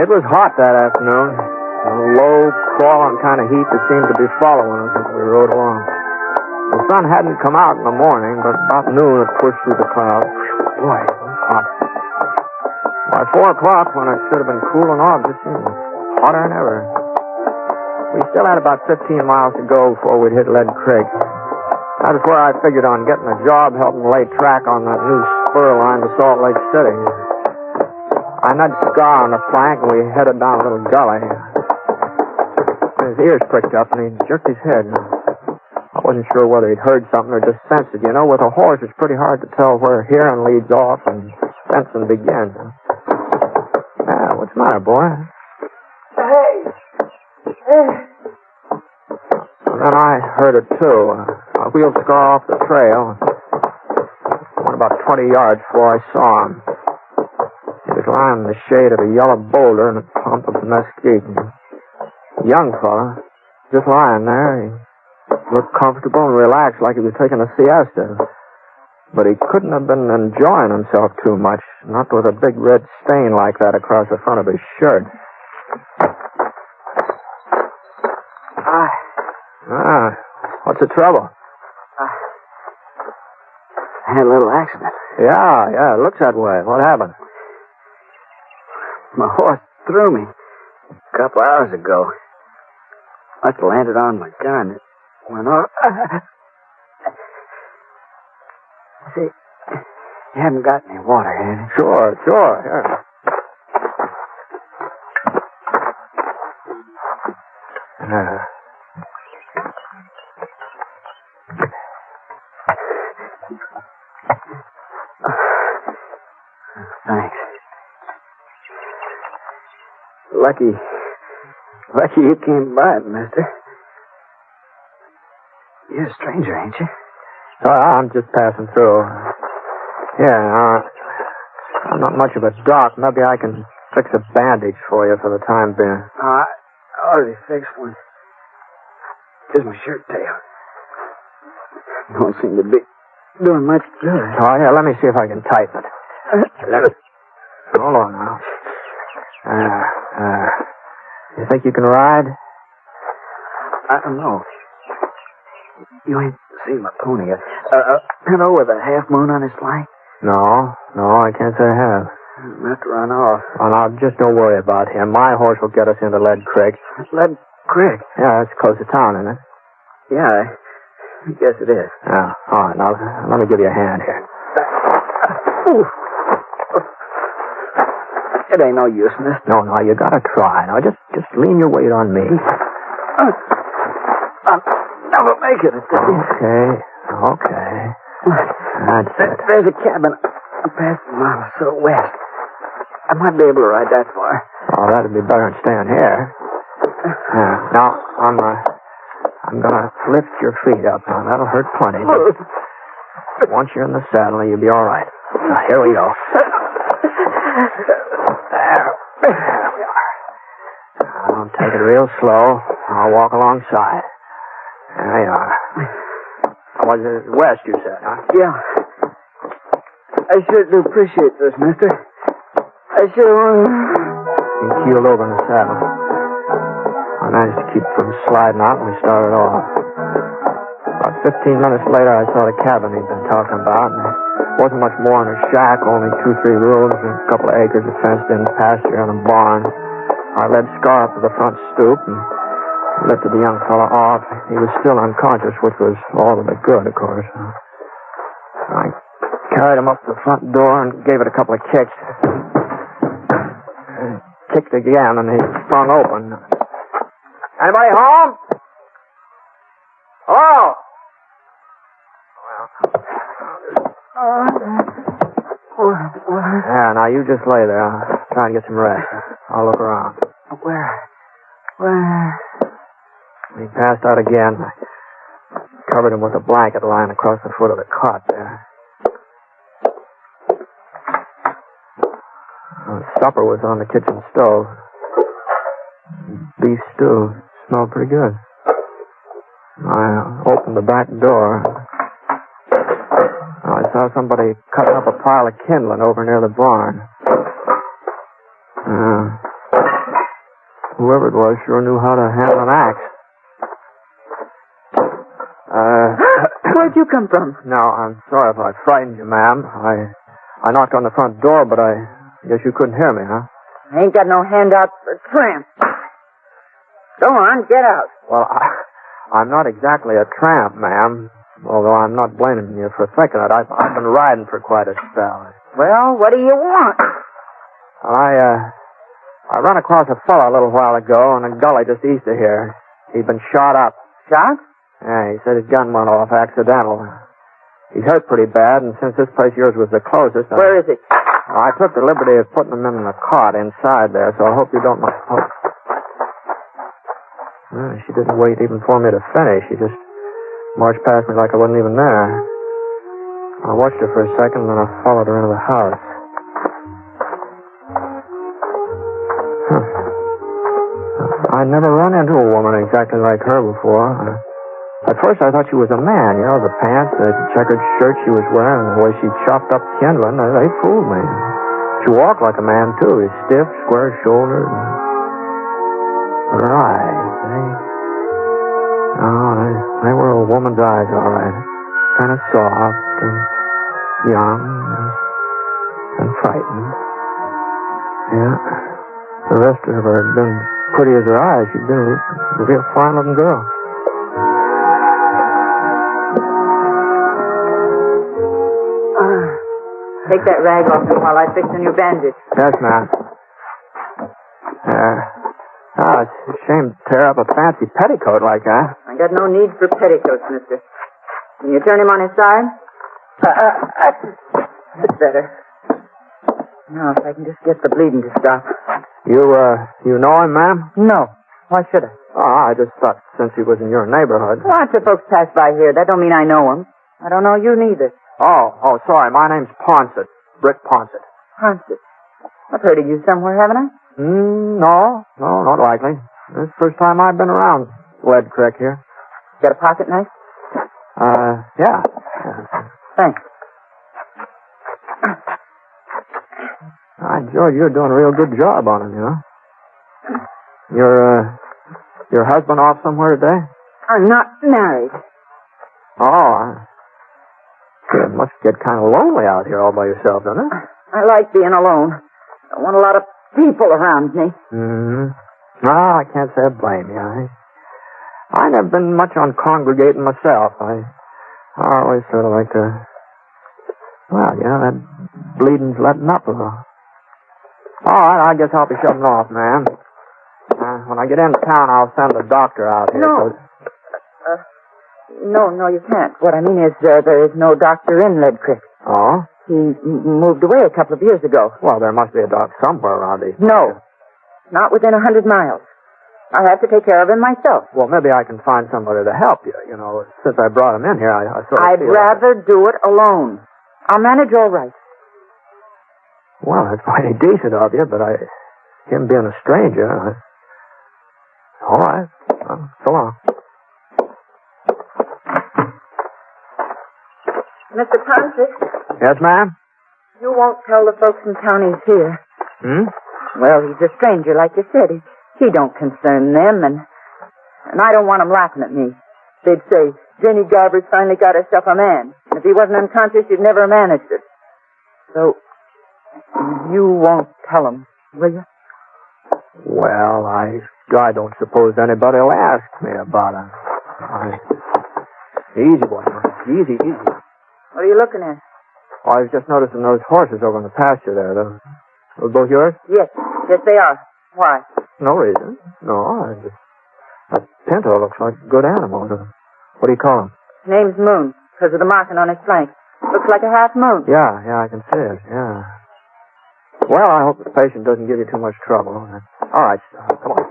It was hot that afternoon. A low, crawling kind of heat that seemed to be following us as we rode along. The sun hadn't come out in the morning, but about noon it pushed through the clouds. Boy, it was hot. By 4 o'clock, when it should have been cooling off, it seemed hotter than ever. We still had about 15 miles to go before we'd hit Lead Creek. That was where I figured on getting a job helping lay track on that new spur line to Salt Lake City. I nudged Scar on the flank, and we headed down a little gully. His ears pricked up, and he jerked his head. I wasn't sure whether he'd heard something or just sensed it. You know, with a horse, it's pretty hard to tell where hearing leads off and sensing begins. What's the matter, boy? Hey! And then I heard it, too. I wheeled Scar off the trail. I went about 20 yards before I saw him. He was lying in the shade of a yellow boulder in a clump of mesquite. A young fella, just lying there. He looked comfortable and relaxed like he was taking a siesta. But he couldn't have been enjoying himself too much, not with a big red stain like that across the front of his shirt. What's the trouble? I had a little accident. Yeah, it looks that way. What happened? My horse threw me a couple hours ago. Must have landed on my gun. It went off. See, you haven't got any water, have you? Sure. Here. Thanks. Lucky you came by, mister. You're a stranger, ain't you? I'm just passing through. Yeah, I'm not much of a doc. Maybe I can fix a bandage for you for the time being. I already fixed one. Just my shirt tail. Don't seem to be doing much good. Oh, yeah, let me see if I can tighten it. Hold on now. You think you can ride? I don't know. You ain't seen my pony yet. Hello, with a half moon on his flank? No, I can't say I have. Must run off. Oh, now, just don't worry about him. My horse will get us into Lead Creek. Lead Creek? Yeah, it's close to town, isn't it? Yeah, I guess it is. Yeah, all right, now, let me give you a hand here. It ain't no use, mister. No, you gotta try. Now, just lean your weight on me. I'll never make it. Okay. That's it. There's a cabin past a mile or so west. I might be able to ride that far. Oh, that'd be better than staying here. Now, I'm gonna lift your feet up. Now, that'll hurt plenty. But once you're in the saddle, you'll be all right. Now, here we go. There we are. Now, take it real slow. I'll walk alongside. There you are. Was it west, you said, huh? Yeah. I sure do appreciate this, mister. I sure... He keeled over in the saddle. I managed to keep from sliding out, and we started off. About 15 minutes later, I saw the cabin he'd been talking about. And it wasn't much more than a shack, only 2-3 rooms, and a couple of acres of fenced-in pasture and a barn. I led Scar up to the front stoop and lifted the young fellow off. He was still unconscious, which was all of it good, of course. I carried him up to the front door and gave it a couple of kicks. Kicked again, and he sprung open. Anybody home? Hello? Yeah, now you just lay there. I'll try and get some rest. I'll look around. Where? He passed out again. I covered him with a blanket lying across the foot of the cot there. Supper was on the kitchen stove. Beef stew. Smelled pretty good. I opened the back door. I saw somebody cutting up a pile of kindling over near the barn. Whoever it was sure knew how to handle an axe. Where'd you come from? Now, I'm sorry if I frightened you, ma'am. I knocked on the front door, but I guess you couldn't hear me, huh? I ain't got no handout for tramp. Go on, get out. Well, I'm not exactly a tramp, ma'am. Although I'm not blaming you for thinking it. I've been riding for quite a spell. Well, what do you want? I ran across a fellow a little while ago in a gully just east of here. He'd been shot up. Shot? Yeah, he said his gun went off accidental. He's hurt pretty bad, and since this place of yours was the closest... Where is it? I took the liberty of putting him in a cot inside there, so I hope you don't mind... Oh. Well, she didn't wait even for me to finish. She just marched past me like I wasn't even there. I watched her for a second, and then I followed her into the house. I'd never run into a woman exactly like her before. At first I thought she was a man, you know, the pants, the checkered shirt she was wearing, and the way she chopped up kindling, they fooled me. She walked like a man, too, stiff, square-shouldered. Her eyes, they were a woman's eyes, all right. Kind of soft and young and frightened. Yeah. The rest of her had been pretty as her eyes. She'd been a real fine-looking girl. Take that rag off me while I fix a new bandage. Yes, ma'am. It's a shame to tear up a fancy petticoat like that. I got no need for petticoats, mister. Can you turn him on his side? That's better. Now, if I can just get the bleeding to stop. You know him, ma'am? No. Why should I? Oh, I just thought since he was in your neighborhood. Lots of folks pass by here. That don't mean I know him. I don't know you neither. Oh, sorry. My name's Ponsett. Brick Ponsett. Ponsett. I've heard of you somewhere, haven't I? No, not likely. This is the first time I've been around Lead Creek here. Got a pocket knife? Yeah. Thanks. By George, you're doing a real good job on him, you know. Your husband off somewhere today? I'm not married. Oh, it must get kind of lonely out here all by yourself, doesn't it? I like being alone. I want a lot of people around me. No, I can't say I blame you. I never been much on congregating myself. I always sort of like to... Well, you know, that bleeding's letting up a little. All right, I guess I'll be shutting off, ma'am. When I get into town, I'll send the doctor out here. No. No, you can't. What I mean is, there is no doctor in Lead Creek. Oh? He moved away a couple of years ago. Well, there must be a doctor somewhere around these No. Not within 100 miles. I have to take care of him myself. Well, maybe I can find somebody to help you. You know, since I brought him in here, I sort of I'd rather do it alone. I'll manage all right. Well, that's mighty decent of you, but him being a stranger, all right. So long. Mr. Ponsett? Yes, ma'am? You won't tell the folks in town he's here. Well, he's a stranger, like you said. He don't concern them, and I don't want them laughing at me. They'd say, Jenny Garber's finally got herself a man. And if he wasn't unconscious, she'd never have managed it. So, you won't tell them, will you? Well, I don't suppose anybody will ask me about him. Easy, boy. Easy. What are you looking at? Oh, I was just noticing those horses over in the pasture there. Those both yours? Yes, they are. Why? No reason. No, that pinto looks like a good animal. What do you call him? Name's Moon, because of the marking on his flank. Looks like a half moon. Yeah, I can see it, yeah. Well, I hope the patient doesn't give you too much trouble. All right, come on.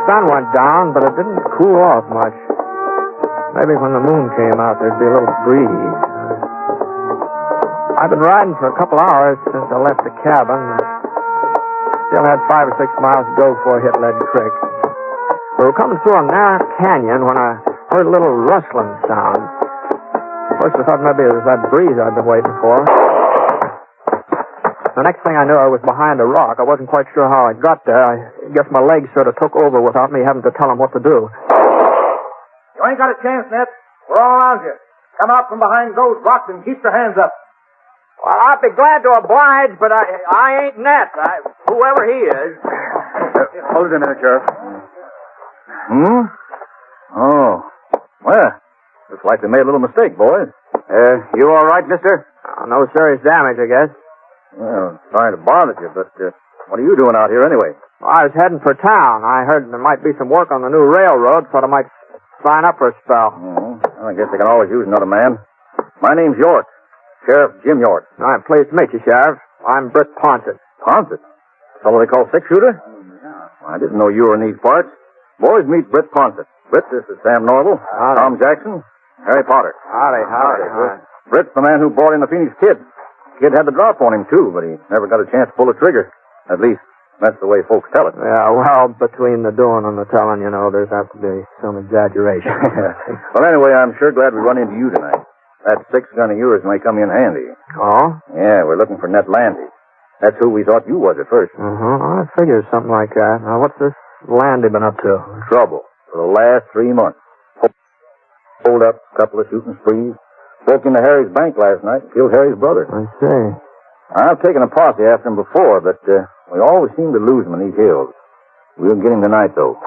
sun went down, but it didn't cool off much. Maybe when the moon came out, there'd be a little breeze. I've been riding for a couple hours since I left the cabin. Still had 5 or 6 miles to go before I hit Lead Creek. We were coming through a narrow canyon when I heard a little rustling sound. First I thought maybe it was that breeze I'd been waiting for. The next thing I knew, I was behind a rock. I wasn't quite sure how I got there. I guess my legs sort of took over without me having to tell them what to do. You ain't got a chance, Ned. We're all around you. Come out from behind those rocks and keep your hands up. Well, I'd be glad to oblige, but I ain't Ned. Whoever he is. Hold it a minute, Sheriff. Oh. Well, looks like they made a little mistake, boys. You all right, mister? No serious damage, I guess. Well, sorry to bother you, but what are you doing out here anyway? Well, I was heading for town. I heard there might be some work on the new railroad, thought I might sign up for a spell. Well, I guess they can always use another man. My name's York. Sheriff Jim York. I'm pleased to meet you, Sheriff. I'm Britt Ponset. Ponset? Fellow they call six-shooter? I didn't know you were in these parts. Boys, meet Britt Ponset. Britt, this is Sam Norval, Tom Jackson, Harry Potter. Howdy. Britt's the man who brought in the Phoenix Kid. Kid had the drop on him, too, but he never got a chance to pull a trigger. At least, that's the way folks tell it. Yeah, well, between the doing and the telling, you know, there's apt to be some exaggeration. Well, anyway, I'm sure glad we run into you tonight. That 6-gun of yours may come in handy. Oh? Yeah, we're looking for Ned Landy. That's who we thought you was at first. I figured something like that. Now, what's this Landy been up to? Trouble for the last 3 months. Hold up, a couple of shooting sprees. Broke into Harry's bank last night and killed Harry's brother. I see. I've taken a posse after him before, but we always seem to lose him in these hills. We'll get him tonight, though.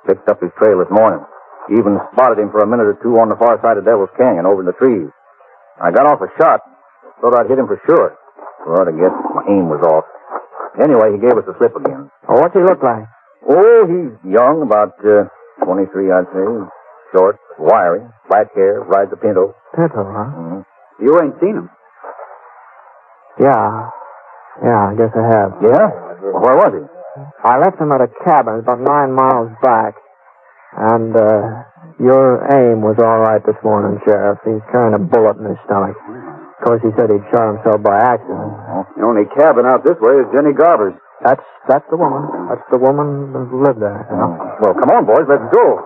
Picked up his trail this morning. Even spotted him for a minute or two on the far side of Devil's Canyon over in the trees. I got off a shot. Thought I'd hit him for sure. But I guess my aim was off. Anyway, he gave us a slip again. Oh, what's he look like? Oh, he's young, about 23, I'd say. Short, wiry, black hair, rides a Pinto. Pinto, huh? Mm-hmm. You ain't seen him. Yeah, I guess I have. Yeah? Well, where was he? I left him at a cabin about 9 miles back. And, your aim was all right this morning, Sheriff. He's carrying a bullet in his stomach. Of course, he said he'd shot himself by accident. The only cabin out this way is Jenny Garber's. That's the woman. That's the woman that lived there. You know? Well, come on, boys, let's go.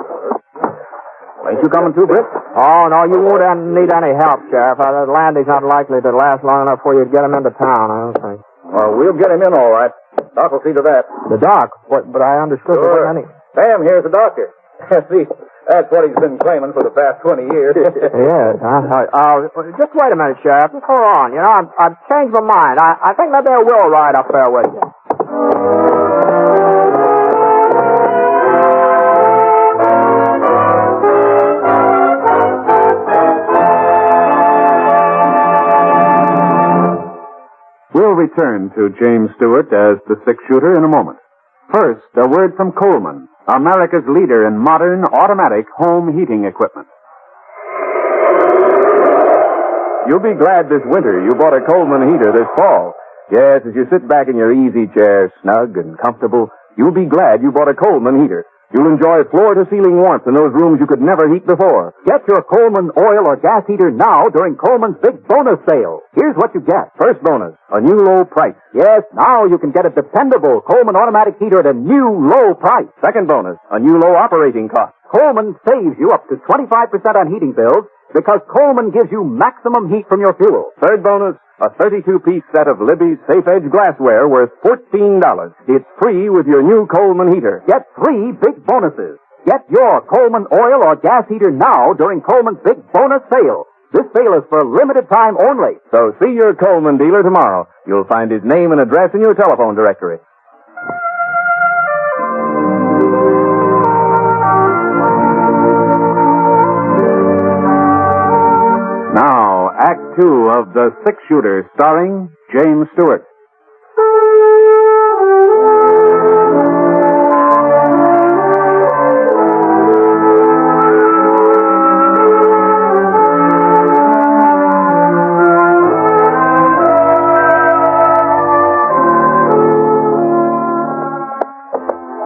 Ain't you coming too, Britt? Oh, no, you won't need any help, Sheriff. Landy's not likely to last long enough for you to get him into town, I don't think. Well, we'll get him in all right. Doc will see to that. The doc? What? But I understood there wasn't any... Sam, here's the doctor. See, that's what he's been claiming for the past 20 years. Yes. Just wait a minute, Sheriff. Just hold on. You know, I've changed my mind. I think maybe I will ride up there with you. We'll return to James Stewart as the six-shooter in a moment. First, a word from Coleman, America's leader in modern automatic home heating equipment. You'll be glad this winter you bought a Coleman heater this fall. Yes, as you sit back in your easy chair, snug and comfortable, you'll be glad you bought a Coleman heater. You'll enjoy floor-to-ceiling warmth in those rooms you could never heat before. Get your Coleman oil or gas heater now during Coleman's big bonus sale. Here's what you get. First bonus, a new low price. Yes, now you can get a dependable Coleman automatic heater at a new low price. Second bonus, a new low operating cost. Coleman saves you up to 25% on heating bills because Coleman gives you maximum heat from your fuel. Third bonus, a 32-piece set of Libby's Safe Edge glassware worth $14. It's free with your new Coleman heater. Get 3 big bonuses. Get your Coleman oil or gas heater now during Coleman's big bonus sale. This sale is for limited time only. So see your Coleman dealer tomorrow. You'll find his name and address in your telephone directory. Now, Act 2 of The Six-Shooter, starring James Stewart.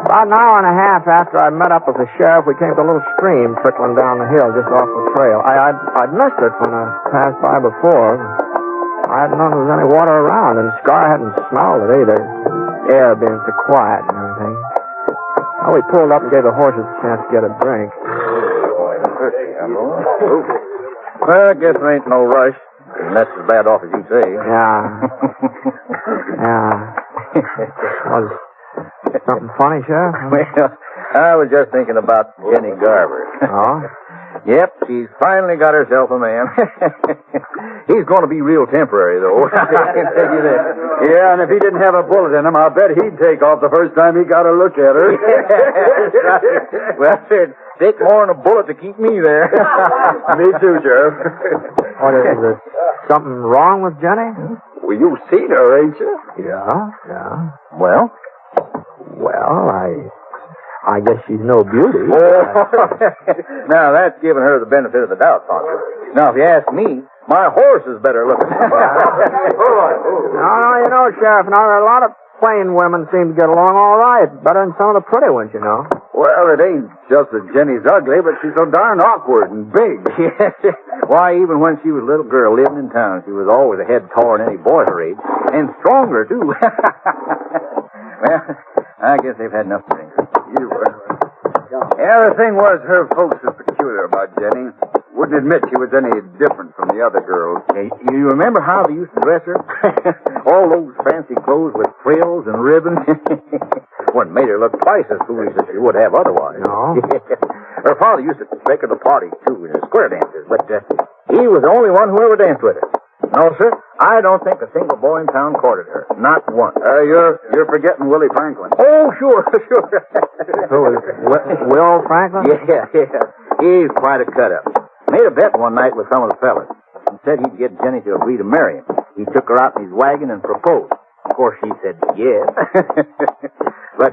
About About an hour and a half after I met up with the sheriff, we came to a little stream trickling down the hill just off the trail. I'd missed it when I passed by before. I hadn't known there was any water around, and Scar hadn't smelled it either. The air being so quiet and everything. Well, we pulled up and gave the horses a chance to get a drink. Well, I guess there ain't no rush. And that's as bad off as you say. Yeah. Yeah. Was something funny, Sheriff? Well, I was just thinking about Jenny Garber. Oh? Yep, she's finally got herself a man. He's going to be real temporary, though. I can tell you that. Yeah, and if he didn't have a bullet in him, I'll bet he'd take off the first time he got a look at her. Well, it'd take more than a bullet to keep me there. Me too, Sheriff. What, is there something wrong with Jenny? Well, you've seen her, ain't you? Yeah. Well? Well, I guess she's no beauty. Now, that's giving her the benefit of the doubt, Tonto. Now, if you ask me, my horse is better looking. No, you know, Sheriff, now there are a lot of plain women seem to get along all right. Better than some of the pretty ones, you know. Well, it ain't just that Jenny's ugly, but she's so darn awkward and big. Yes. Why, even when she was a little girl living in town, she was always a head taller than any boy her age. And stronger, too. Well, I guess they've had enough to drink. Yeah, the thing was, her folks was peculiar about Jenny. Wouldn't admit she was any different from the other girls. Hey, you remember how they used to dress her? All those fancy clothes with frills and ribbons. What made her look twice as foolish as she would have otherwise. No? Her father used to take her to parties, too, in square dances, but he was the only one who ever danced with her. No, sir, I don't think a single boy in town courted her. Not one. You're forgetting Willie Franklin. Oh, sure. Who is Will Franklin? Yeah. He's quite a cut-up. Made a bet one night with some of the fellas. He said he'd get Jenny to agree to marry him. He took her out in his wagon and proposed. Of course, she said yes. But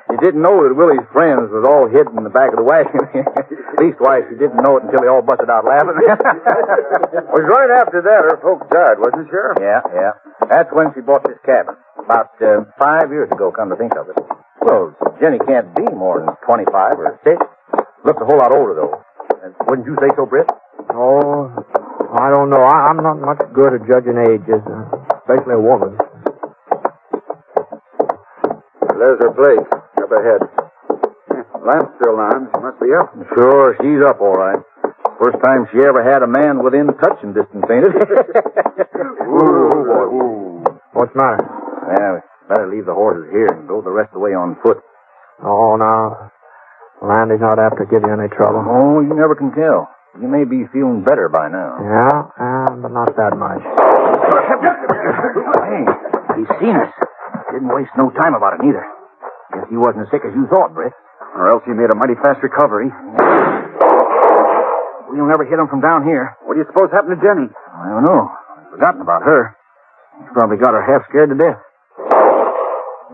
she didn't know that Willie's friends was all hidden in the back of the wagon. Leastwise, she didn't know it until they all busted out laughing. Was right after that her folks died, wasn't it, Sheriff? Yeah. That's when she bought this cabin. About 5 years ago, come to think of it. Well, Jenny can't be more than 25 or 6. Looks a whole lot older, though. Wouldn't you say so, Britt? Oh, I don't know. I'm not much good at judging ages, especially a woman. There's her place, up ahead. Lamp's still on. She must be up. Sure, she's up all right. First time she ever had a man within touching distance, ain't it? Ooh. What's the matter? Yeah, we better leave the horses here and go the rest of the way on foot. Oh, now, Landy's not after give you any trouble. Oh, you never can tell. You may be feeling better by now. Yeah, but not that much. Hey, he's seen us. Didn't waste no time about it, neither. Guess he wasn't as sick as you thought, Britt. Or else he made a mighty fast recovery. We'll never hit him from down here. What do you suppose happened to Jenny? I don't know. I've forgotten about her. He's probably got her half scared to death.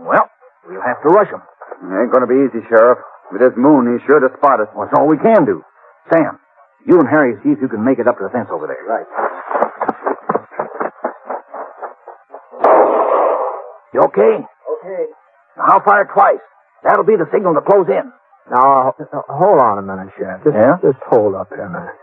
Well, we'll have to rush him. It ain't going to be easy, Sheriff. With this moon, he's sure to spot us. Well, that's all we can do. Sam, you and Harry see if you can make it up to the fence over there. Right. You okay? Okay. Now, I'll fire twice. That'll be the signal to close in. Now, hold on a minute, Sheriff. Just hold up here a minute.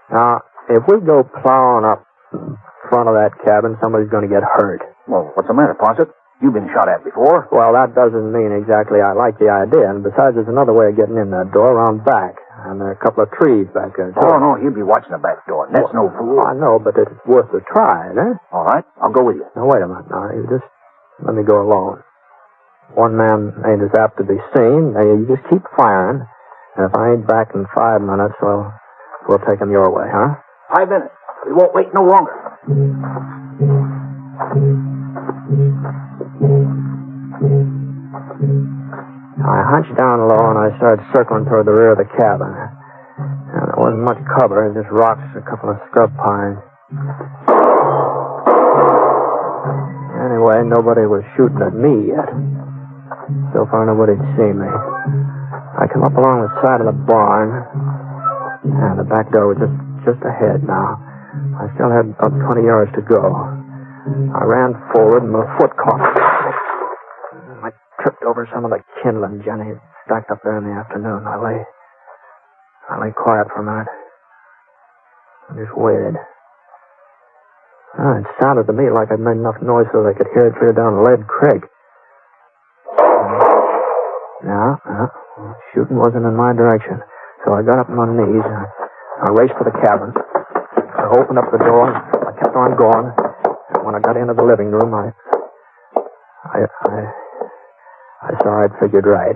Now, if we go plowing up in front of that cabin, somebody's going to get hurt. Well, what's the matter, Ponset? You've been shot at before. Well, that doesn't mean exactly I like the idea. And besides, there's another way of getting in that door around back. And there are a couple of trees back there, too. Oh, no, he'll be watching the back door. That's no fool. I know, but it's worth a try, isn't it? All right, I'll go with you. Now, wait a minute. Now, you just let me go alone. One man ain't as apt to be seen. Now, you just keep firing. And if I ain't back in 5 minutes, well, we'll take him your way, huh? 5 minutes. We won't wait no longer. I hunched down low and I started circling toward the rear of the cabin. And there wasn't much cover, just rocks, a couple of scrub pines. Anyway, nobody was shooting at me yet. So far, nobody'd seen me. I come up along the side of the barn, and the back door was just ahead now. I still had about 20 yards to go. I ran forward, and my foot caught. I tripped knocked over some of the kindling Jenny stacked up there in the afternoon. I lay quiet for a minute. I just waited. It sounded to me like I'd made enough noise so they could hear it clear down Lead Creek. No, shooting wasn't in my direction. So I got up on my knees and I raced for the cabin. I opened up the door. I kept on going. And when I got into the living room, I saw I'd figured right.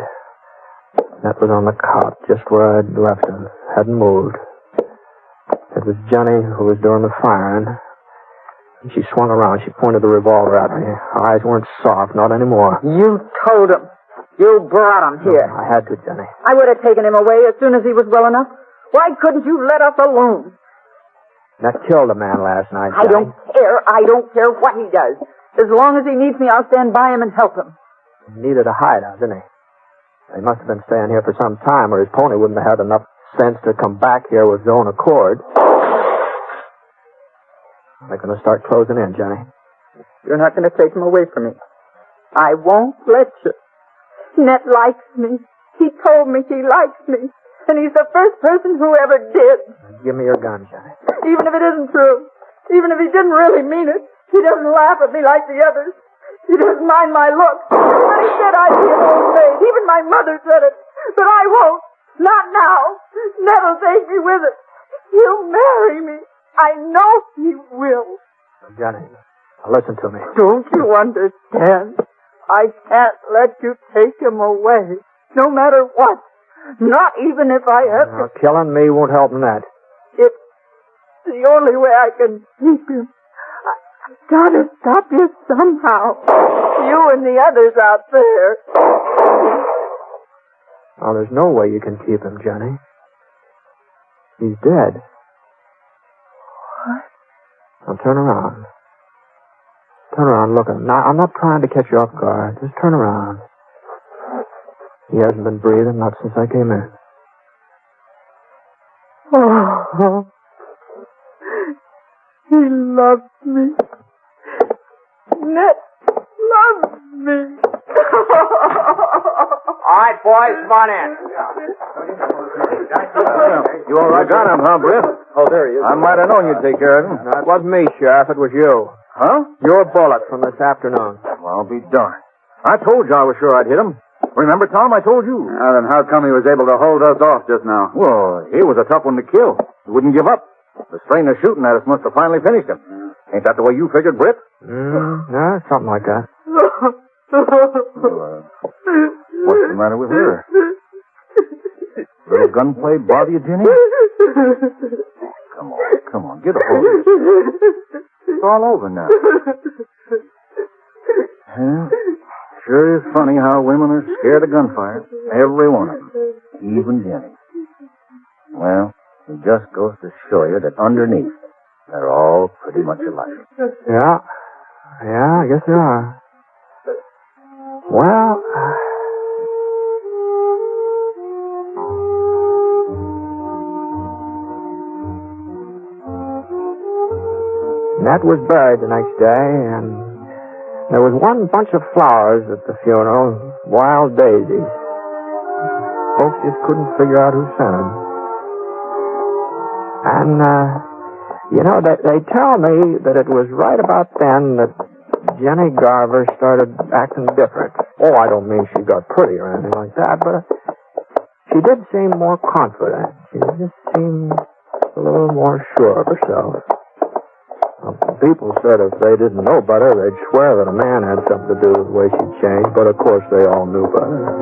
That was on the cot, just where I'd left him. Hadn't moved. It was Jenny who was doing the firing. And she swung around. She pointed the revolver at me. Her eyes weren't soft, not anymore. You told him. You brought him here. I had to, Jenny. I would have taken him away as soon as he was well enough. Why couldn't you let us alone? That killed a man last night, I Jenny. don't care. I don't care what he does. As long as he needs me, I'll stand by him and help him. He needed a hideout, didn't he? He must have been staying here for some time, or his pony wouldn't have had enough sense to come back here with his own accord. They're going to start closing in, Jenny. You're not going to take him away from me. I won't let you. Ned likes me. He told me he likes me. And he's the first person who ever did. Give me your gun, Jenny. Even if it isn't true. Even if he didn't really mean it. He doesn't laugh at me like the others. He doesn't mind my looks. But he said I'd be an old maid. Even my mother said it. But I won't. Not now. Ned'll take me with it. He'll marry me. I know he will. Jenny, listen to me. Don't you understand? I can't let you take him away. No matter what. Not even if I have to. Killing me won't help in that. It's the only way I can keep him. I've got to stop you somehow. You and the others out there. Oh, there's no way you can keep him, Jenny. He's dead. What? Now turn around. Turn around, look. I'm not trying to catch you off guard. Just turn around. He hasn't been breathing, not since I came in. Oh. He loves me. Ned loves me. All right, boys, come on in. You all right? Got him, huh, Britt? Oh, there he is. I might have known you'd take care of him. No, it wasn't me, Sheriff. It was you. Huh? Your bullet from this afternoon. Well, I'll be darned. I told you I was sure I'd hit him. Remember, Tom, I told you. Now, then how come he was able to hold us off just now? Well, he was a tough one to kill. He wouldn't give up. The strain of shooting at us must have finally finished him. Ain't that the way you figured, Britt? No, something like that. Well, what's the matter with her? Little gunplay bother you, Jenny? Come on, get a hold of it. It's all over now. Well, sure is funny how women are scared of gunfire. Every one of them. Even Jenny. Well, it just goes to show you that underneath, they're all pretty much alike. Yeah, I guess they are. Well, Nat was buried the next day, and there was one bunch of flowers at the funeral, wild daisies. Folks just couldn't figure out who sent them. And, they tell me that it was right about then that Jenny Garver started acting different. Oh, I don't mean she got pretty or anything like that, but she did seem more confident. She just seemed a little more sure of herself. People said if they didn't know better, they'd swear that a man had something to do with the way she changed, but of course they all knew better.